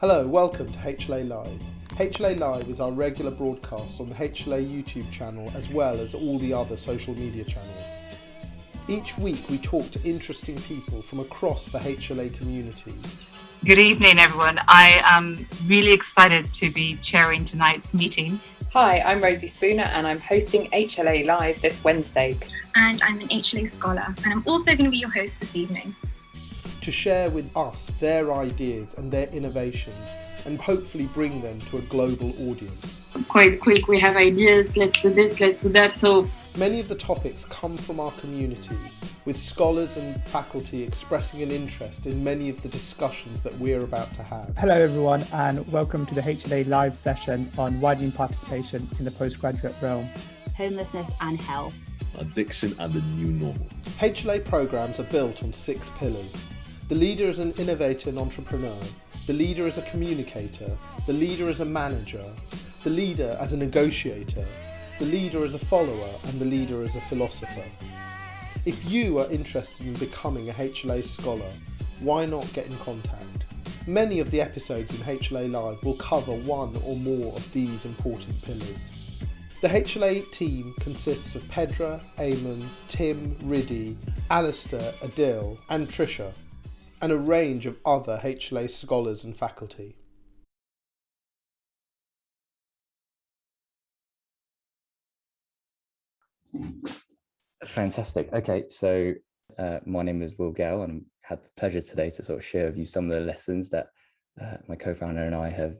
Hello, welcome to HLA Live. HLA Live is our regular broadcast on the HLA YouTube channel as well as all the other social media channels. Each week we talk to interesting people from across the HLA community. Good evening, everyone. I am really excited to be chairing tonight's meeting. Hi, I'm Rosie Spooner and I'm hosting HLA Live this Wednesday. And I'm an HLA scholar and I'm also going to be your host this evening. To share with us their ideas and their innovations and hopefully bring them to a global audience. Quite quick, we have ideas, let's do this, let's do that. So many of the topics come from our community, with scholars and faculty expressing an interest in many of the discussions that we're about to have. Hello everyone and welcome to the HLA Live session on widening participation in the postgraduate realm. Homelessness and health. Addiction and the new normal. HLA programs are built on 6 pillars. The leader is an innovator and entrepreneur. The leader is a communicator. The leader is a manager. The leader as a negotiator. The leader is a follower, and the leader is a philosopher. If you are interested in becoming a HLA scholar, why not get in contact? Many of the episodes in HLA Live will cover one or more of these important pillars. The HLA team consists of Pedra, Eamon, Tim, Riddy, Alistair, Adil and Trisha, and a range of other HLA scholars and faculty. Fantastic. Okay, so my name is Will Gale and I had the pleasure today to sort of share with you some of the lessons that my co-founder and I have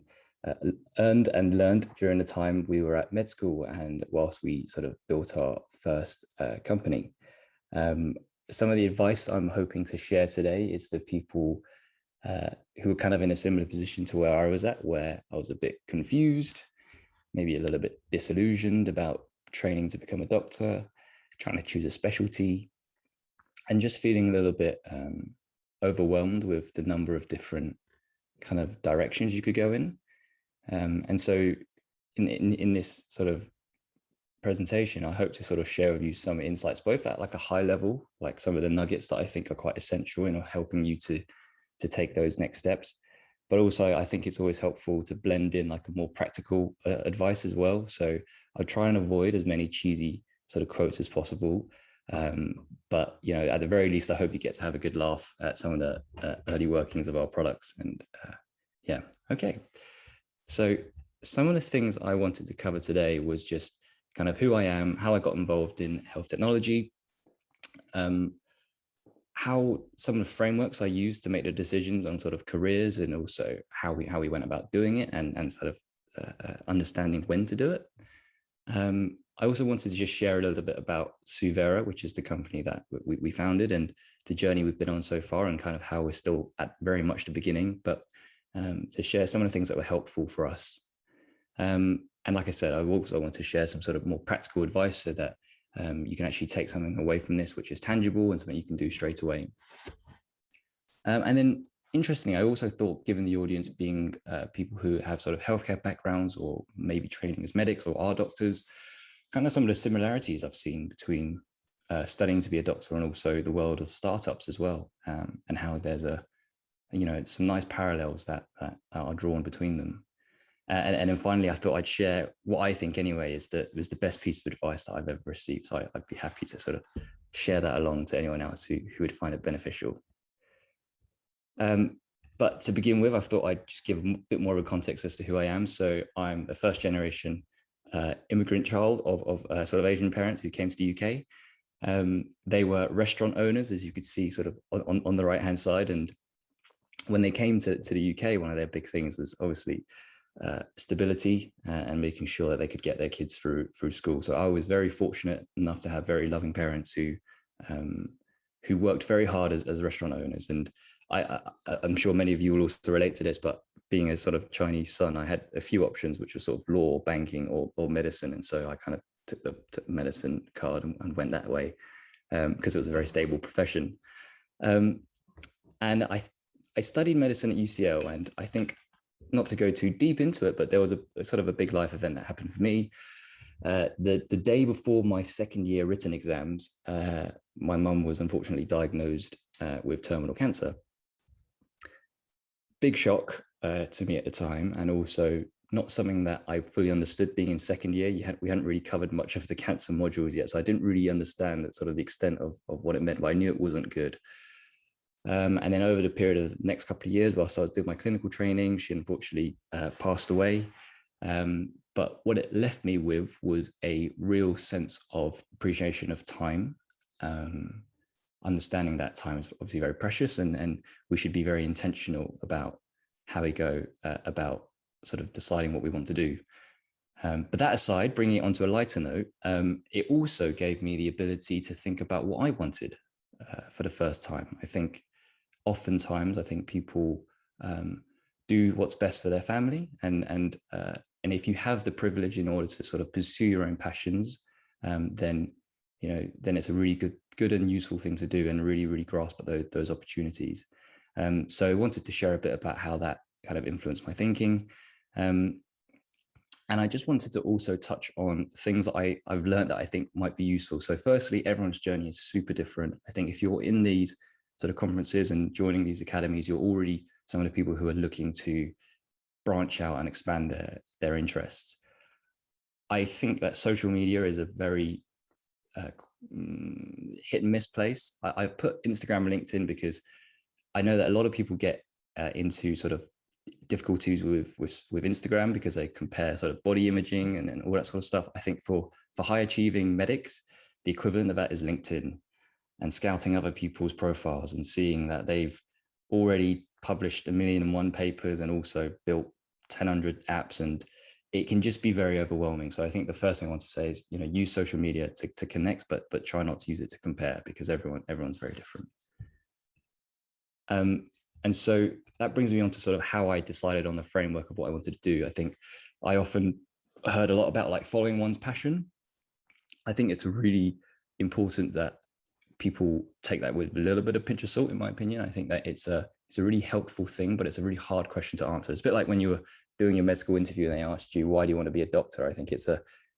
earned and learned during the time we were at med school and whilst we sort of built our first company. Some of the advice I'm hoping to share today is for people who are kind of in a similar position to where I was at, where I was a bit confused, maybe a little bit disillusioned about training to become a doctor, trying to choose a specialty, and just feeling a little bit overwhelmed with the number of different kind of directions you could go in. And so in this sort of presentation, I hope to sort of share with you some insights, both at like a high level, like some of the nuggets that I think are quite essential in helping you to take those next steps. But also I think it's always helpful to blend in like a more practical advice as well. So I'll try and avoid as many cheesy sort of quotes as possible. But, you know, at the very least, I hope you get to have a good laugh at some of the early workings of our products. And yeah, okay. So some of the things I wanted to cover today was just kind of who I am, how I got involved in health technology, how some of the frameworks I used to make the decisions on sort of careers, and also how we went about doing it and sort of understanding when to do it. I also wanted to just share a little bit about Suvera, which is the company that we founded, and the journey we've been on so far, and kind of how we're still at very much the beginning, but to share some of the things that were helpful for us. And like I said, I also want to share some sort of more practical advice so that you can actually take something away from this, which is tangible and something you can do straight away. And then interestingly, I also thought, given the audience being people who have sort of healthcare backgrounds or maybe training as medics or are doctors, kind of some of the similarities I've seen between studying to be a doctor and also the world of startups as well, and how there's some nice parallels that are drawn between them. And then finally, I thought I'd share what I think anyway is the best piece of advice that I've ever received. So I'd be happy to sort of share that along to anyone else who would find it beneficial. But to begin with, I thought I'd just give a bit more of a context as to who I am. So I'm a first generation immigrant child of sort of Asian parents who came to the UK. They were restaurant owners, as you could see sort of on the right hand side. And when they came to the UK, one of their big things was obviously stability and making sure that they could get their kids through school. So I was very fortunate enough to have very loving parents who worked very hard as restaurant owners. And I'm sure many of you will also relate to this, but being a sort of Chinese son, I had a few options, which were sort of law, banking, or medicine. And so I kind of took the medicine card and went that way because it was a very stable profession. And I studied medicine at UCL, and I think, not to go too deep into it, but there was a sort of a big life event that happened for me. The day before my second year written exams, my mum was unfortunately diagnosed with terminal cancer. Big shock. to me at the time, and also not something that I fully understood being in second year. We hadn't really covered much of the cancer modules yet, so I didn't really understand that sort of the extent of what it meant, but I knew it wasn't good. And then over the period of the next couple of years, whilst I was doing my clinical training, she unfortunately passed away. But what it left me with was a real sense of appreciation of time, understanding that time is obviously very precious, and we should be very intentional about how we go about sort of deciding what we want to do. But that aside, bringing it onto a lighter note, it also gave me the ability to think about what I wanted for the first time. I think oftentimes, people do what's best for their family, and if you have the privilege in order to sort of pursue your own passions, then it's a really good and useful thing to do, and really grasp at those opportunities. So I wanted to share a bit about how that kind of influenced my thinking. And I just wanted to also touch on things that I've learned that I think might be useful. So firstly, everyone's journey is super different. I think if you're in these sort of conferences and joining these academies, you're already some of the people who are looking to branch out and expand their interests. I think that social media is a very hit and miss place. I've put Instagram and LinkedIn because I know that a lot of people get into sort of difficulties with Instagram because they compare sort of body imaging and all that sort of stuff. I think for high achieving medics, the equivalent of that is LinkedIn, and scouting other people's profiles and seeing that they've already published 1,000,001 papers and also built 1,000 apps, and it can just be very overwhelming. So I think the first thing I want to say is, use social media to connect, but try not to use it to compare, because everyone's very different. And so that brings me on to sort of how I decided on the framework of what I wanted to do. I think I often heard a lot about like following one's passion. I think it's really important that people take that with a little bit of pinch of salt, in my opinion. I think that it's a really helpful thing, but it's a really hard question to answer. It's a bit like when you were doing your med school interview and they asked you, why do you want to be a doctor? I think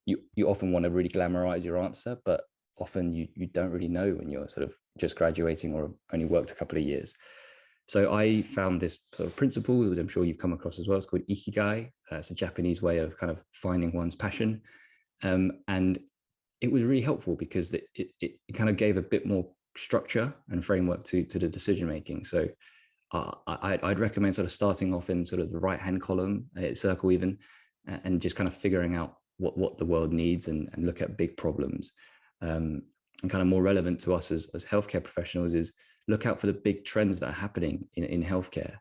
you often want to really glamorize your answer, but often you don't really know when you're sort of just graduating or only worked a couple of years. So I found this sort of principle that I'm sure you've come across as well. It's called Ikigai. It's a Japanese way of kind of finding one's passion. And it was really helpful because it kind of gave a bit more structure and framework to the decision making. So I'd recommend sort of starting off in sort of the right-hand column, circle even, and just kind of figuring out what the world needs and look at big problems. And kind of more relevant to us as healthcare professionals is look out for the big trends that are happening in healthcare.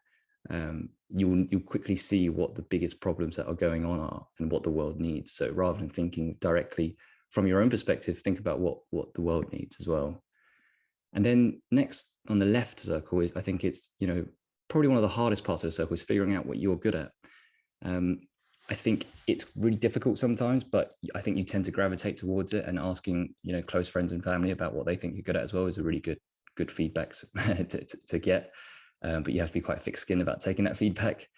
You'll quickly see what the biggest problems that are going on are and what the world needs. So rather than thinking directly from your own perspective, think about what the world needs as well. And then next on the left circle is, I think it's, probably one of the hardest parts of the circle is figuring out what you're good at. I think it's really difficult sometimes, but I think you tend to gravitate towards it, and asking, close friends and family about what they think you're good at as well is a really good feedback to get. But you have to be quite thick-skinned about taking that feedback.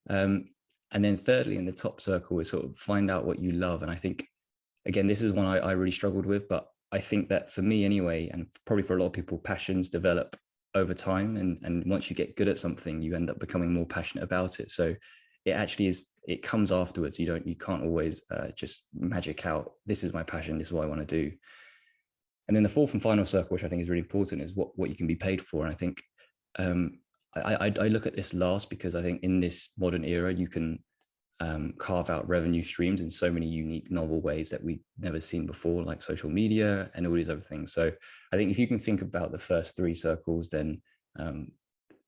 And then thirdly, in the top circle is sort of find out what you love. And I think, again, this is one I really struggled with, but I think that for me anyway, and probably for a lot of people, passions develop over time. And once you get good at something, you end up becoming more passionate about it. So it actually it comes afterwards. You can't always just magic out, this is my passion, this is what I want to do. And then the fourth and final circle, which I think is really important, is what you can be paid for. And I think I look at this last because I think in this modern era, you can carve out revenue streams in so many unique, novel ways that we've never seen before, like social media and all these other things. So I think if you can think about the first three circles, then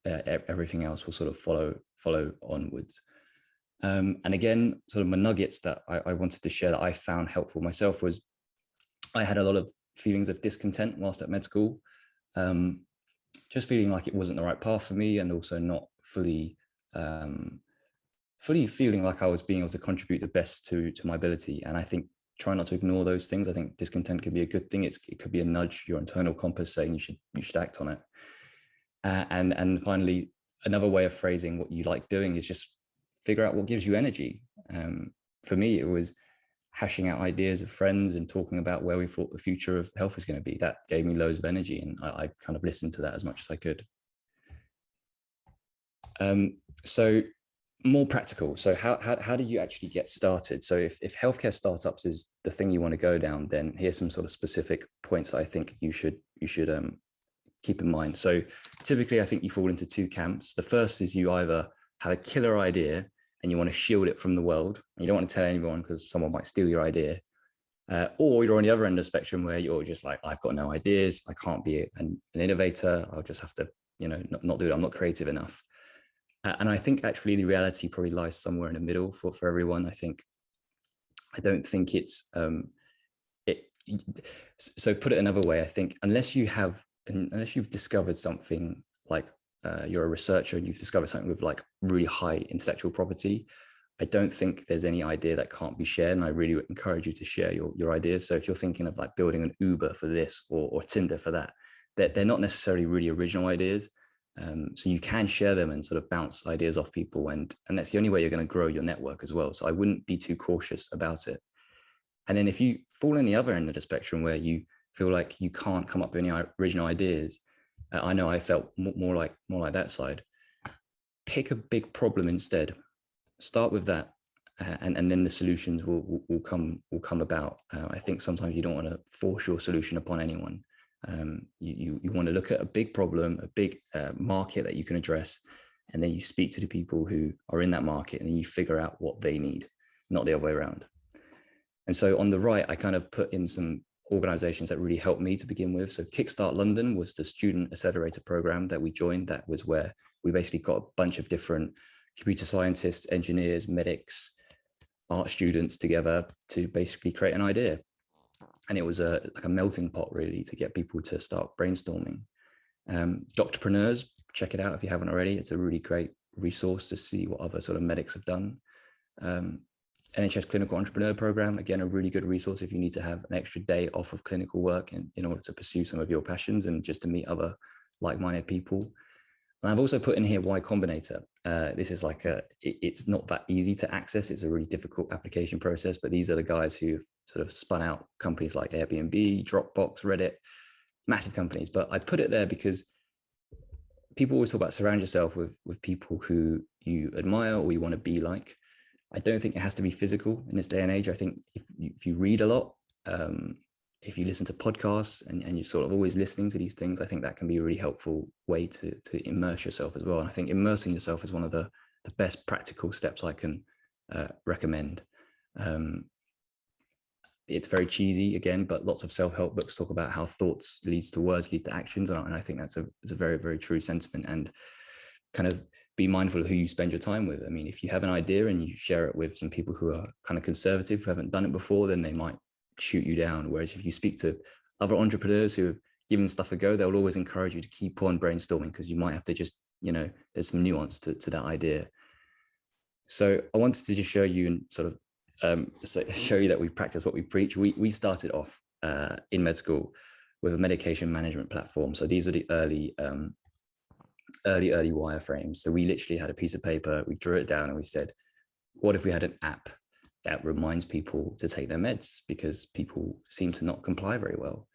everything else will sort of follow onwards. And again, sort of my nuggets that I wanted to share that I found helpful myself was I had a lot of feelings of discontent whilst at med school, just feeling like it wasn't the right path for me, and also not fully feeling like I was being able to contribute the best to my ability. And I think try not to ignore those things. I think discontent can be a good thing. It could be a nudge, your internal compass saying you should act on it. And finally, another way of phrasing what you like doing is just figure out what gives you energy. For me, it was hashing out ideas with friends and talking about where we thought the future of health was going to be. That gave me loads of energy, and I kind of listened to that as much as I could. So more practical. So how do you actually get started? So if healthcare startups is the thing you want to go down, then here's some sort of specific points I think you should keep in mind. So typically I think you fall into two camps. The first is you either have a killer idea and you want to shield it from the world, and you don't want to tell anyone because someone might steal your idea. Or you're on the other end of the spectrum where you're just like, I've got no ideas, I can't be an innovator, I'll just have to, not do it, I'm not creative enough. And I think actually the reality probably lies somewhere in the middle for everyone. I don't think it's, so put it another way, I think unless you've discovered something like you're a researcher and you've discovered something with like really high intellectual property, I don't think there's any idea that can't be shared. And I really would encourage you to share your ideas. So if you're thinking of like building an Uber for this or Tinder for that, they're not necessarily really original ideas. So you can share them and sort of bounce ideas off people. And that's the only way you're going to grow your network as well. So I wouldn't be too cautious about it. And then if you fall in the other end of the spectrum where you feel like you can't come up with any original ideas, I know I felt more like that side. Pick a big problem instead. Start with that, and then the solutions will come about. I think sometimes you don't want to force your solution upon anyone. You want to look at a big problem, a big market that you can address, and then you speak to the people who are in that market, and then you figure out what they need, not the other way around. And so on the right, I kind of put in some organizations that really helped me to begin with. So Kickstart London was the student accelerator program that we joined. That was where we basically got a bunch of different computer scientists, engineers, medics, art students together to basically create an idea. And it was like a melting pot really to get people to start brainstorming. Doctorpreneurs, check it out if you haven't already. It's a really great resource to see what other sort of medics have done. NHS Clinical Entrepreneur Program, again, a really good resource if you need to have an extra day off of clinical work in order to pursue some of your passions and just to meet other like-minded people. And I've also put in here Y Combinator. This is like it's not that easy to access. It's a really difficult application process, but these are the guys who've sort of spun out companies like Airbnb, Dropbox, Reddit, massive companies. But I put it there because people always talk about surround yourself with people who you admire or you want to be like. I don't think it has to be physical in this day and age. I think if you read a lot, if you listen to podcasts and you're sort of always listening to these things, I think that can be a really helpful way to immerse yourself as well. And I think immersing yourself is one of the best practical steps I can recommend. It's very cheesy again, but lots of self-help books talk about how thoughts leads to words, leads to actions. And I think that's a very, very true sentiment. And kind of be mindful of who you spend your time with. I mean, if you have an idea and you share it with some people who are kind of conservative, who haven't done it before, then they might shoot you down. Whereas if you speak to other entrepreneurs who have given stuff a go, they'll always encourage you to keep on brainstorming because you might have to just, there's some nuance to that idea. So I wanted to just show you and sort of show you that we practice what we preach. We started off in med school with a medication management platform. So these were the early wireframes. So we literally had a piece of paper, we drew it down and we said, what if we had an app that reminds people to take their meds because people seem to not comply very well?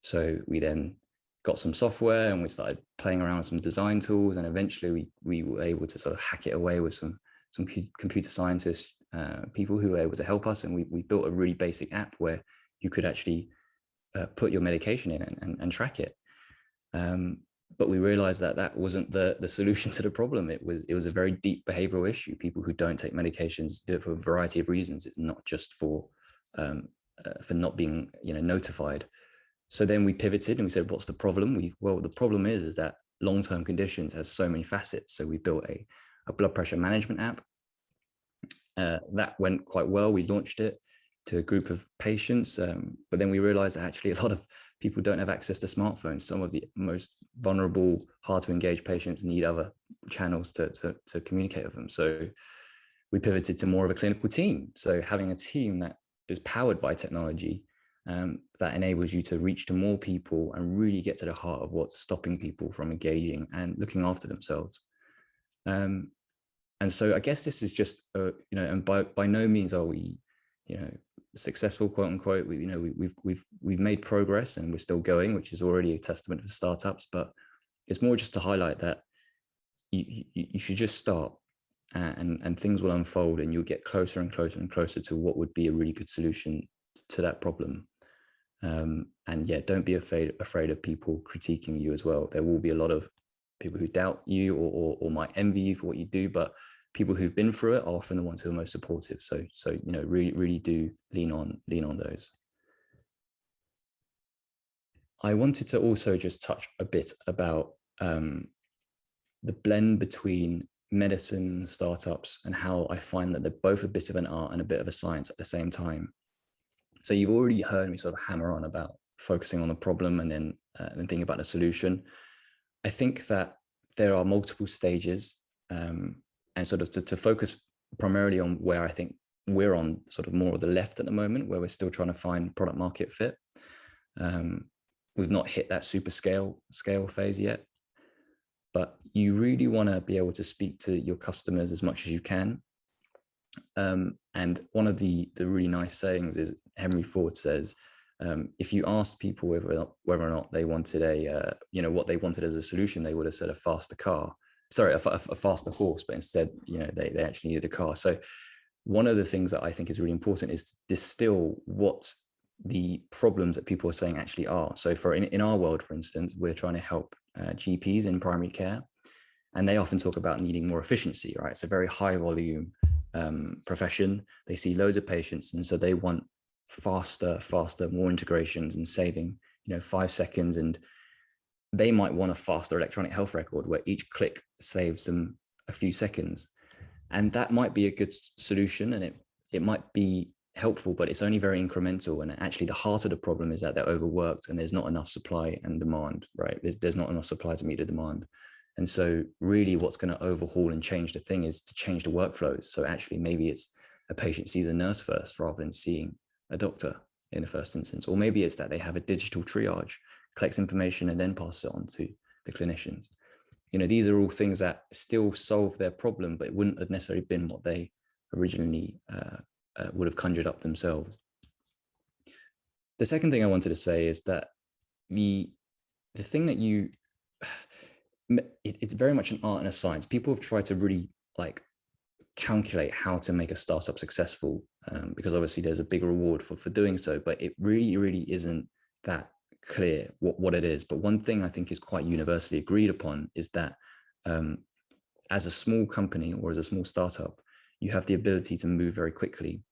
So we then got some software and we started playing around with some design tools, and eventually we were able to sort of hack it away with some computer scientists, people who were able to help us, and we built a really basic app where you could actually put your medication in and track it. But we realized that wasn't the solution to the problem. It was a very deep behavioral issue. People who don't take medications do it for a variety of reasons. It's not just for not being notified. So then we pivoted and we said, what's the problem? The problem is that long-term conditions has so many facets. So we built a blood pressure management app. That went quite well. We launched it to a group of patients, but then we realized that actually a lot of people don't have access to smartphones. Some of the most vulnerable, hard to engage patients need other channels to communicate with them. So we pivoted to more of a clinical team. So having a team that is powered by technology that enables you to reach to more people and really get to the heart of what's stopping people from engaging and looking after themselves. And so I guess this is just, and by no means are we, successful, quote unquote. We've made progress and we're still going, which is already a testament for startups. But it's more just to highlight that you should just start. and things will unfold, and you'll get closer and closer and closer to what would be a really good solution to that problem. And yeah, don't be afraid of people critiquing you as well. There will be a lot of people who doubt you or might envy you for what you do, but people who've been through it are often the ones who are most supportive. So you know, really do lean on those. I wanted to also just touch a bit about the blend between medicine startups and how I find that they're both a bit of an art and a bit of a science at the same time. So you've already heard me sort of hammer on about focusing on the problem and then thinking about the solution. I think that there are multiple stages, and sort of to focus primarily on where I think we're on sort of more of the left at the moment, where we're still trying to find product market fit. We've not hit that super scale phase yet, but you really want to be able to speak to your customers as much as you can. And one of the really nice sayings is Henry Ford says, if you asked people whether or not they wanted what they wanted as a solution, they would have said a faster car. Sorry, a faster horse, but instead, they actually needed a car. So one of the things that I think is really important is to distill what the problems that people are saying actually are. So in our world, for instance, we're trying to help GPs in primary care, and they often talk about needing more efficiency, right? It's a very high volume profession. They see loads of patients, and so they want faster, more integrations and saving, 5 seconds. And they might want a faster electronic health record where each click saves them a few seconds. And that might be a good solution, and it might be helpful, but it's only very incremental. And actually the heart of the problem is that they're overworked and there's not enough supply and demand, right? There's not enough supply to meet the demand. And so really what's going to overhaul and change the thing is to change the workflows. So actually maybe it's a patient sees a nurse first rather than seeing a doctor in the first instance, or maybe it's that they have a digital triage, collects information and then passes it on to the clinicians. These are all things that still solve their problem, but it wouldn't have necessarily been what they originally would have conjured up themselves. The second thing I wanted to say is that the thing that it's very much an art and a science. People have tried to really calculate how to make a startup successful, because obviously there's a big reward for doing so, but it really isn't that clear what it is. But one thing I think is quite universally agreed upon is that as a small company or as a small startup, you have the ability to move very quickly.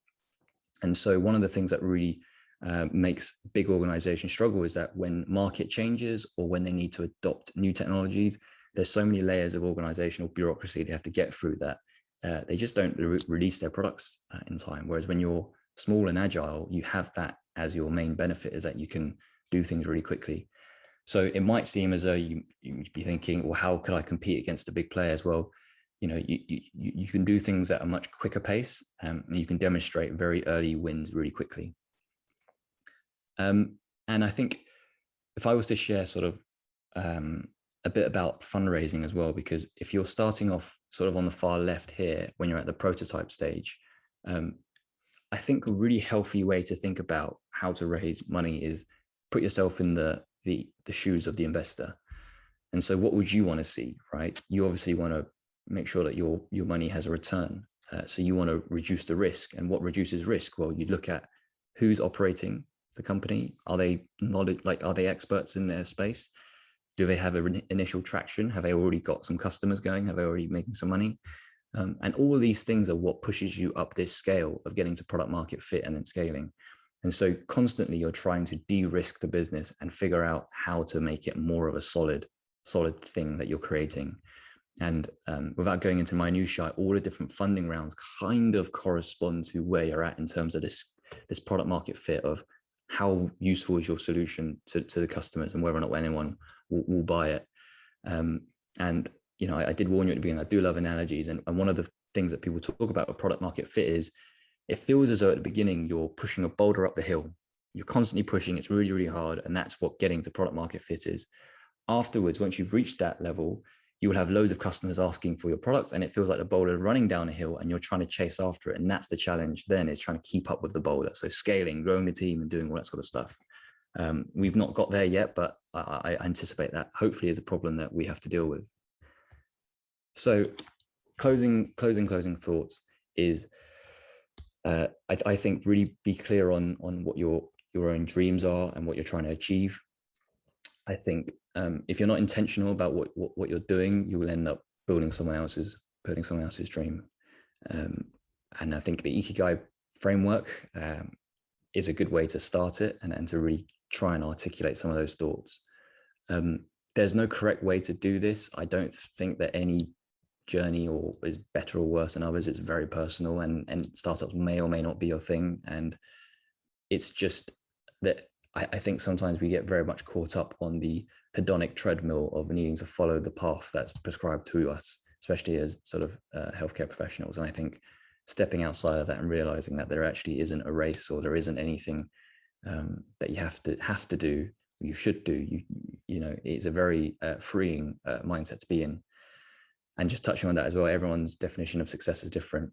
And so one of the things that really makes big organizations struggle is that when market changes or when they need to adopt new technologies, there's so many layers of organizational bureaucracy they have to get through that they just don't release their products in time. Whereas when you're small and agile, you have that as your main benefit, is that you can do things really quickly. So it might seem as though you'd be thinking, well, how could I compete against the big players? Well, you can do things at a much quicker pace, and you can demonstrate very early wins really quickly. And I think if I was to share sort of a bit about fundraising as well, because if you're starting off sort of on the far left here, when you're at the prototype stage, I think a really healthy way to think about how to raise money is put yourself in the shoes of the investor. And so what would you want to see, right? You obviously want to make sure that your money has a return. So you want to reduce the risk. And what reduces risk? Well, you look at who's operating the company. Are they experts in their space? Do they have an initial traction? Have they already got some customers going? Have they already making some money? And all of these things are what pushes you up this scale of getting to product market fit and then scaling. And so constantly you're trying to de-risk the business and figure out how to make it more of a solid thing that you're creating. And without going into minutiae, all the different funding rounds kind of correspond to where you're at in terms of this product market fit of how useful is your solution to the customers and whether or not anyone will buy it. And I did warn you at the beginning, I do love analogies. And one of the things that people talk about with product market fit is it feels as though at the beginning you're pushing a boulder up the hill. You're constantly pushing, it's really, really hard. And that's what getting to product market fit is. Afterwards, once you've reached that level, you will have loads of customers asking for your products, and it feels like the boulder is running down a hill and you're trying to chase after it. And that's the challenge then, is trying to keep up with the boulder. So scaling, growing the team and doing all that sort of stuff. We've not got there yet, but I anticipate that hopefully is a problem that we have to deal with. So closing thoughts is, I think really be clear on what your own dreams are and what you're trying to achieve. I think if you're not intentional about what you're doing, you will end up building someone else's dream. And I think the Ikigai framework is a good way to start it and to really try and articulate some of those thoughts. There's no correct way to do this. I don't think that any journey is better or worse than others. It's very personal, and startups may or may not be your thing. And it's just that I think sometimes we get very much caught up on the hedonic treadmill of needing to follow the path that's prescribed to us, especially as sort of healthcare professionals. And I think stepping outside of that and realizing that there actually isn't a race, or there isn't anything that you have to do, you should do, you know, it's a very freeing mindset to be in. And just touching on that as well, everyone's definition of success is different.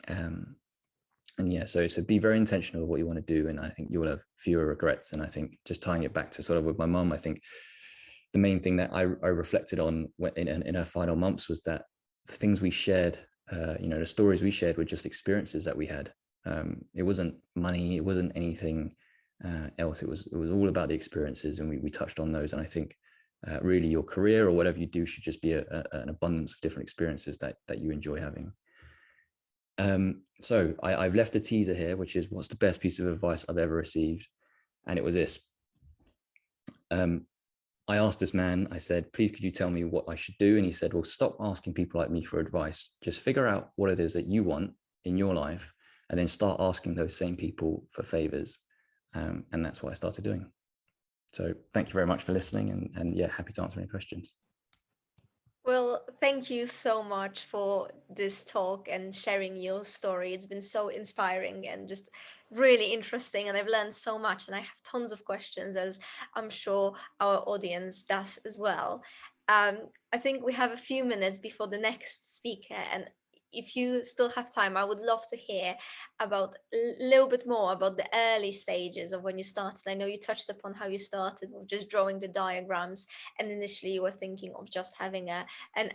And yeah, so be very intentional of what you want to do, and I think you will have fewer regrets. And I think just tying it back to sort of with my mum, I think the main thing that I reflected on in her final months was that the things we shared, you know, the stories we shared were just experiences that we had. It wasn't money, it wasn't anything else. It was all about the experiences, and we touched on those. And I think really your career or whatever you do should just be an abundance of different experiences that you enjoy having. So I've left a teaser here, which is what's the best piece of advice I've ever received. And it was this. I asked this man, I said, please, could you tell me what I should do? And he said, well, stop asking people like me for advice. Just figure out what it is that you want in your life, and then start asking those same people for favors. And that's what I started doing. So thank you very much for listening, and yeah, happy to answer any questions. Well, thank you so much for this talk and sharing your story. It's been so inspiring and just really interesting, and I've learned so much, and I have tons of questions, as I'm sure our audience does as well. I think we have a few minutes before the next speaker, and if you still have time, I would love to hear about a little bit more about the early stages of when you started. I know you touched upon how you started with just drawing the diagrams, and initially you were thinking of just having an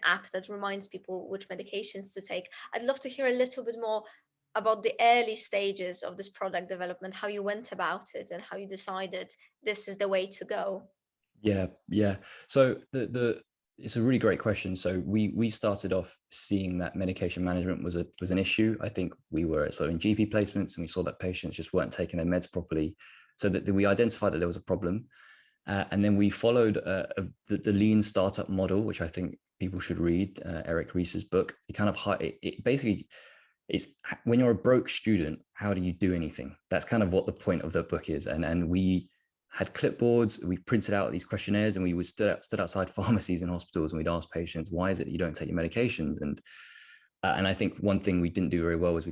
app that reminds people which medications to take. I'd love to hear a little bit more about the early stages of this product development, how you went about it, and how you decided this is the way to go. Yeah. So it's a really great question. So we started off seeing that medication management was an issue. I think we were sort of in GP placements, and we saw that patients just weren't taking their meds properly. So that we identified that there was a problem. And then we followed the lean startup model, which I think people should read, Eric Ries's book. It basically, it's when you're a broke student, how do you do anything? That's kind of what the point of the book is. And we had clipboards, we printed out these questionnaires, and we would stood outside pharmacies and hospitals, and we'd ask patients, why is it that you don't take your medications? And I think one thing we didn't do very well was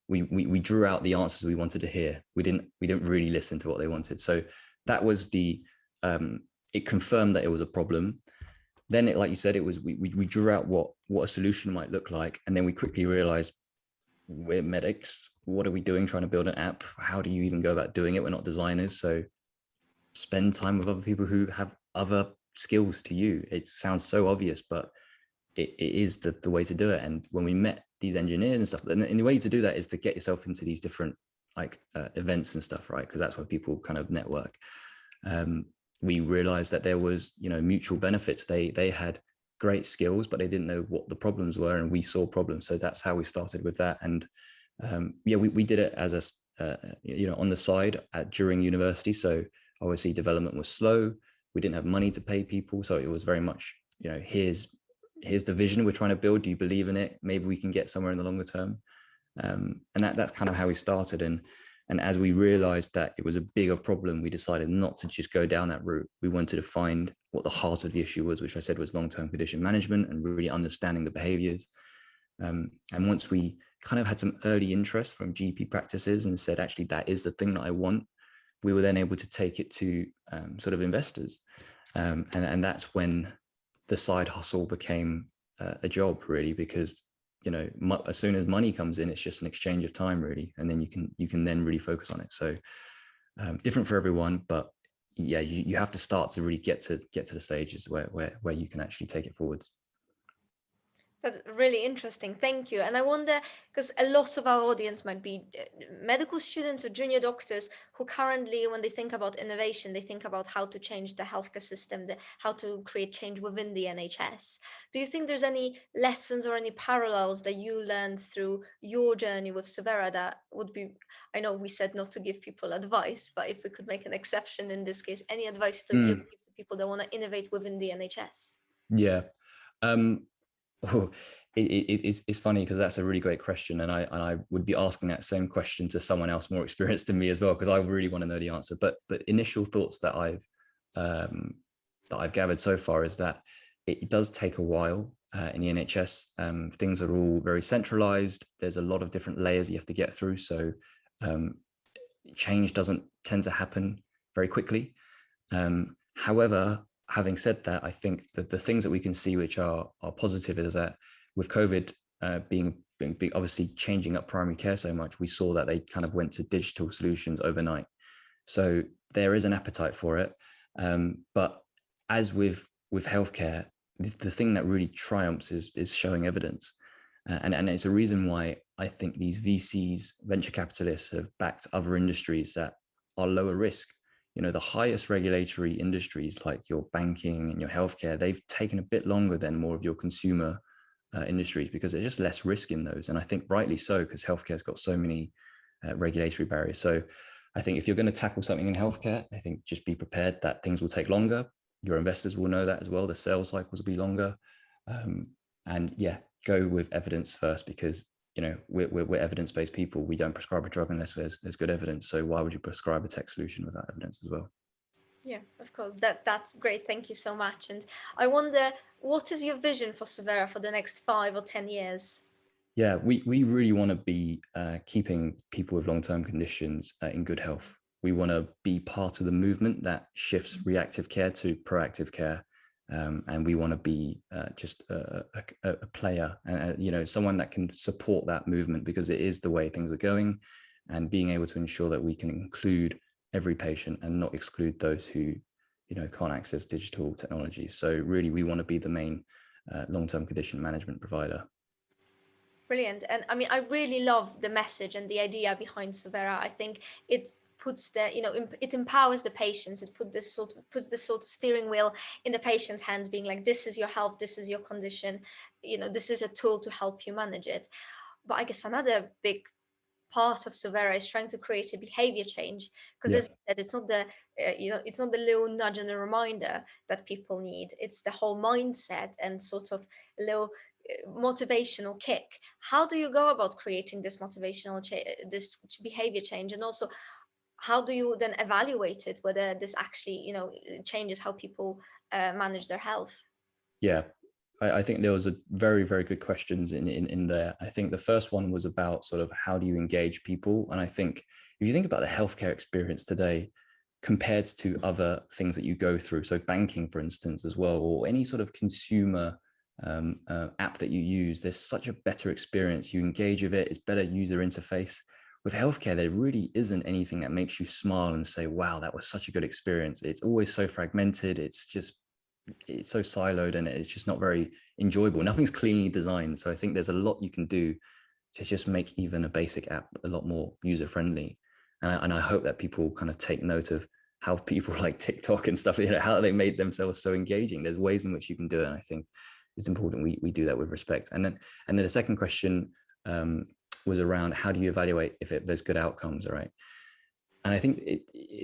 we drew out the answers we wanted to hear. We didn't really listen to what they wanted. So that was it confirmed that it was a problem. Then like you said, it was, we drew out what a solution might look like. And then we quickly realized, we're medics. What are we doing trying to build an app? How do you even go about doing it? We're not designers. So spend time with other people who have other skills to you. It sounds so obvious, but it is the way to do it. And when we met these engineers and stuff, and the way to do that is to get yourself into these different events and stuff, right? Because that's where people kind of network. We realized that there was, mutual benefits. They had great skills, but they didn't know what the problems were, and we saw problems. So that's how we started with that. And we did it as on the side during university. So obviously development was slow. We didn't have money to pay people. So it was very much, here's the vision we're trying to build. Do you believe in it? Maybe we can get somewhere in the longer term. And that's kind of how we started. And as we realized that it was a bigger problem, we decided not to just go down that route. We wanted to find what the heart of the issue was, which I said was long-term condition management and really understanding the behaviors. And once we kind of had some early interest from GP practices and said, actually, that is the thing that I want, we were then able to take it to sort of investors. And that's when the side hustle became a job, really, because as soon as money comes in, it's just an exchange of time, really, and then you can then really focus on it. So different for everyone, but yeah, you have to start to really get to the stages where you can actually take it forwards. That's really interesting. Thank you. And I wonder, because a lot of our audience might be medical students or junior doctors who currently, when they think about innovation, they think about how to change the healthcare system, how to create change within the NHS. Do you think there's any lessons or any parallels that you learned through your journey with Suvera that would be, I know we said not to give people advice, but if we could make an exception in this case, any advice to you give to people that want to innovate within the NHS? Yeah. Oh, it's funny because that's a really great question, and I would be asking that same question to someone else more experienced than me as well, because I really want to know the answer. But initial thoughts that I've gathered so far is that it does take a while in the NHS. Things are all very centralized. There's a lot of different layers you have to get through, so change doesn't tend to happen very quickly. However, having said that, I think that the things that we can see which are positive is that with COVID being obviously changing up primary care so much, we saw that they kind of went to digital solutions overnight. So there is an appetite for it. But as with healthcare, the thing that really triumphs is showing evidence. And it's a reason why I think these VCs, venture capitalists, have backed other industries that are lower risk. You know, the highest regulatory industries like your banking and your healthcare, they've taken a bit longer than more of your consumer industries because there's just less risk in those. And I think rightly so, because healthcare has got so many regulatory barriers. So I think if you're going to tackle something in healthcare, I think just be prepared that things will take longer. Your investors will know that as well. The sales cycles will be longer. And yeah, go with evidence first, because you know, we're evidence-based people. We don't prescribe a drug unless there's good evidence. So why would you prescribe a tech solution without evidence as well? Yeah, of course. That's great. Thank you so much. And I wonder, what is your vision for Suvera for the next 5 or 10 years? Yeah, we really want to be keeping people with long-term conditions in good health. We want to be part of the movement that shifts reactive care to proactive care. And we want to be just a player, you know, someone that can support that movement, because it is the way things are going, and being able to ensure that we can include every patient and not exclude those who, you know, can't access digital technology. So really, we want to be the main long-term condition management provider. Brilliant. And I mean, I really love the message and the idea behind Suvera. I think it puts the, you know, it empowers the patients. It puts this sort of steering wheel in the patient's hands, being like, this is your health, this is your condition, you know, this is a tool to help you manage it. But I guess another big part of Suvera is trying to create a behavior change, because as you said, it's not the you know, it's not the little nudge and a reminder that people need. It's the whole mindset and sort of a little motivational kick. How do you go about creating this this behavior change, and also how do you then evaluate it, whether this actually, you know, changes how people manage their health? Yeah, I think there was a very good questions in there. I think the first one was about sort of how do you engage people, and I think if you think about the healthcare experience today compared to other things that you go through, so banking, for instance, as well, or any sort of consumer app that you use, there's such a better experience. You engage with it, it's better user interface. With healthcare, there really isn't anything that makes you smile and say, wow, that was such a good experience. It's always so fragmented. It's so siloed, and it's just not very enjoyable. Nothing's cleanly designed. So I think there's a lot you can do to just make even a basic app a lot more user friendly. And I hope that people kind of take note of how people like TikTok and stuff, you know, how they made themselves so engaging. There's ways in which you can do it. And I think it's important we do that with respect. And then the second question was around how do you evaluate if there's good outcomes, right? And I think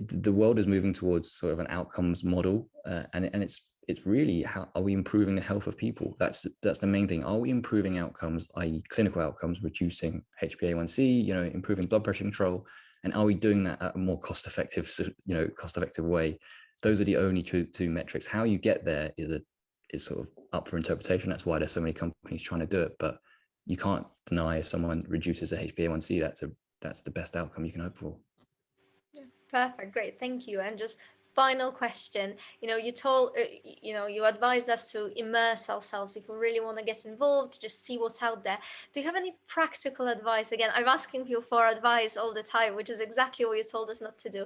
the world is moving towards sort of an outcomes model, and it's really how are we improving the health of people? That's the main thing. Are we improving outcomes, i.e., clinical outcomes, reducing HbA1c, you know, improving blood pressure control, and are we doing that at a more cost-effective way? Those are the only two metrics. How you get there is sort of up for interpretation. That's why there's so many companies trying to do it, but you can't deny if someone reduces their HbA1c, that's the best outcome you can hope for. Yeah, perfect, great, thank you. And just final question, you know, you advised us to immerse ourselves if we really want to get involved, just see what's out there. Do you have any practical advice? Again, I'm asking you for advice all the time, which is exactly what you told us not to do.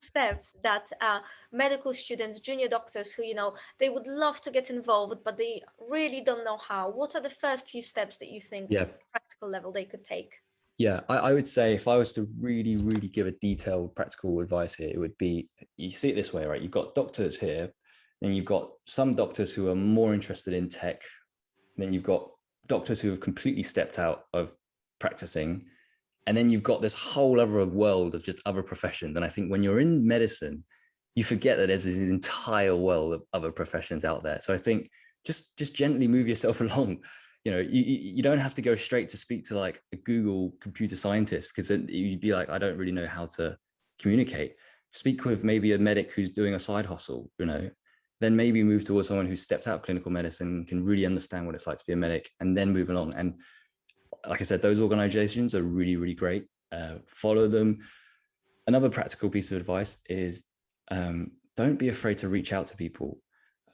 steps that medical students, junior doctors who, they would love to get involved, but they really don't know how? What are the first few steps that you think Yeah. at a practical level they could take? Yeah, I would say if I was to really, really give a detailed practical advice here, it would be, you see it this way, right? You've got doctors here, and you've got some doctors who are more interested in tech. Then you've got doctors who have completely stepped out of practicing. And then you've got this whole other world of just other professions. And I think when you're in medicine, you forget that there's this entire world of other professions out there. So I think just gently move yourself along. You don't have to go straight to speak to like a Google computer scientist, because then you'd be like, I don't really know how to communicate. Speak with maybe a medic who's doing a side hustle, then maybe move towards someone who's stepped out of clinical medicine, can really understand what it's like to be a medic, and then move along. And like I said, those organizations are really, really great. Follow them. Another practical piece of advice is don't be afraid to reach out to people.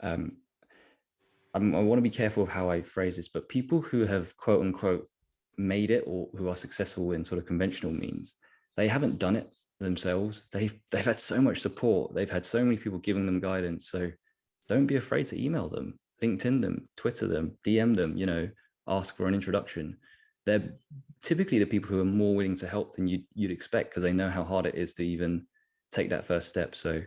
I want to be careful of how I phrase this, but people who have quote unquote made it, or who are successful in sort of conventional means, they haven't done it themselves. They've had so much support. They've had so many people giving them guidance. So don't be afraid to email them, LinkedIn them, Twitter them, DM them, ask for an introduction. They're typically the people who are more willing to help than you'd expect, because they know how hard it is to even take that first step. So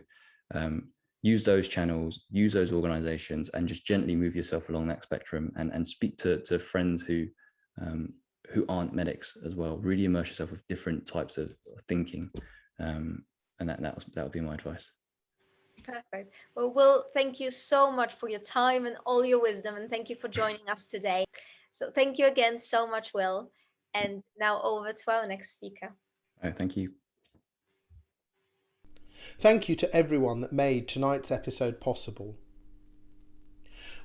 use those channels, use those organizations, and just gently move yourself along that spectrum, and speak to friends who aren't medics as well. Really immerse yourself with different types of thinking. And that would be my advice. Perfect. Well, Will, thank you so much for your time and all your wisdom, and thank you for joining us today. So thank you again so much, Will. And now over to our next speaker. All right, thank you. Thank you to everyone that made tonight's episode possible.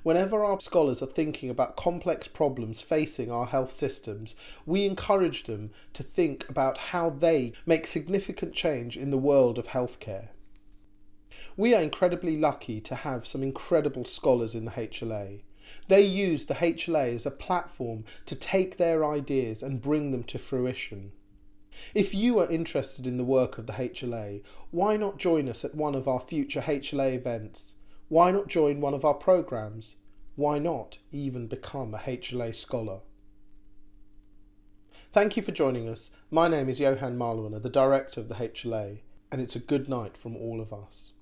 Whenever our scholars are thinking about complex problems facing our health systems, we encourage them to think about how they make significant change in the world of healthcare. We are incredibly lucky to have some incredible scholars in the HLA. They use the HLA as a platform to take their ideas and bring them to fruition. If you are interested in the work of the HLA, why not join us at one of our future HLA events? Why not join one of our programs? Why not even become a HLA scholar? Thank you for joining us. My name is Johan Marlwaner, the Director of the HLA, and it's a good night from all of us.